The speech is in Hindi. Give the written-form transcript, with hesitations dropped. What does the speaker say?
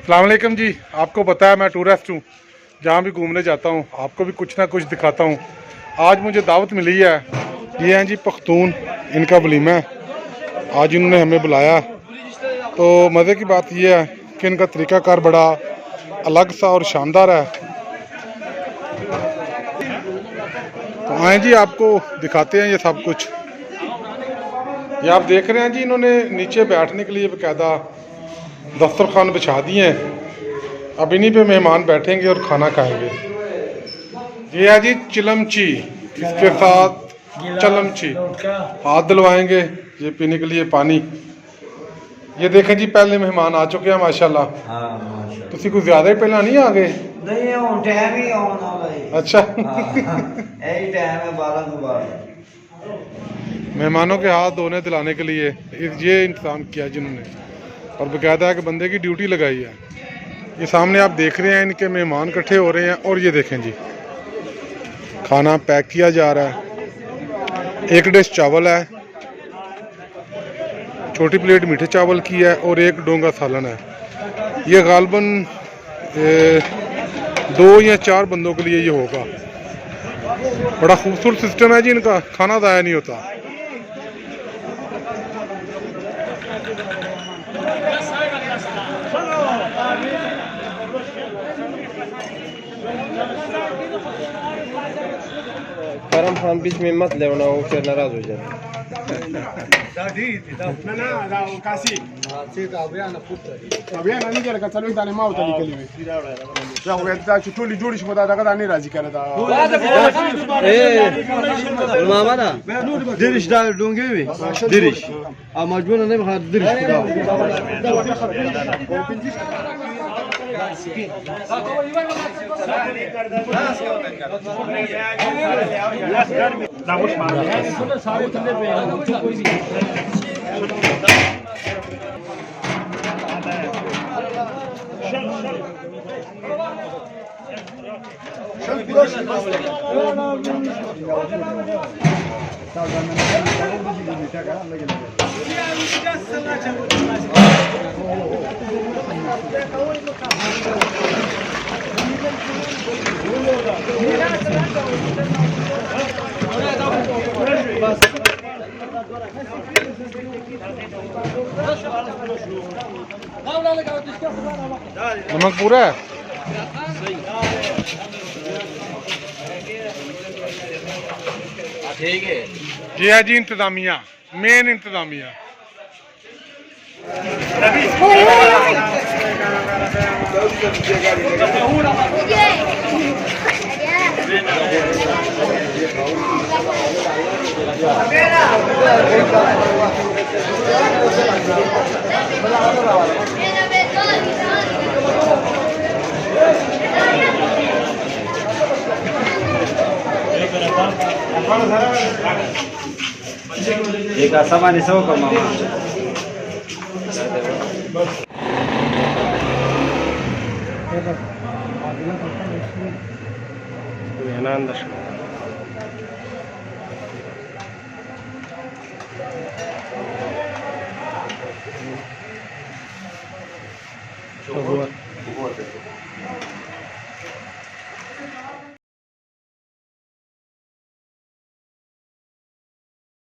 अस्सलाम वालेकुम जी। आपको पता है मैं टूरिस्ट हूँ, जहाँ भी घूमने जाता हूँ आपको भी कुछ ना कुछ दिखाता हूँ। आज मुझे दावत मिली है, ये हैं जी पख्तून, इनका वलीमा है। आज इन्होंने हमें बुलाया, तो मज़े की बात यह है कि इनका तरीक़ाकार बड़ा अलग सा और शानदार है। तो आए जी आपको दिखाते हैं ये सब कुछ। ये आप देख रहे हैं जी, इन्होंने नीचे बैठने के लिए बाकायदा दस्तरखान बिछा दिए हैं। अब इन्हीं पे मेहमान बैठेंगे और खाना खाएंगे। ये है जी चिलमची, इसके साथ चलमची, हाथ धुलवाएंगे। ये पीने के लिए पानी। ये देखें जी पहले मेहमान आ चुके हैं माशाल्लाह। तुसी कुछ ज़्यादा ही पहला नहीं आ गए? नहीं हुण टाइम ही आना भाई। अच्छा यही टाइम है 12 के बाद। मेहमानों के हाथ धोने दिलाने के लिए ये इंतज़ाम किया जिन्होंने, और बाकायदा है कि बंदे की ड्यूटी लगाई है। ये सामने आप देख रहे हैं इनके मेहमान इकट्ठे हो रहे हैं, और ये देखें जी खाना पैक किया जा रहा है। एक डिश चावल है, छोटी प्लेट मीठे चावल की है, और एक डोंगा सालन है। ये गालबन 2 या 4 बंदों के लिए ये होगा। बड़ा खूबसूरत सिस्टम है जी इनका, खाना ज़ाया नहीं होता। करम खान बीच में मत लेना, वो फिर नाराज हो जाता। मामा ना दिरिश डाल दूंगे भी दिरिश अब मजबूर नहीं बखा दिरिश नमक पूरा है। ठीक है। ये है जी इंतजामिया, मेन इंतजामिया। एक सामान सौ का मामा अंदर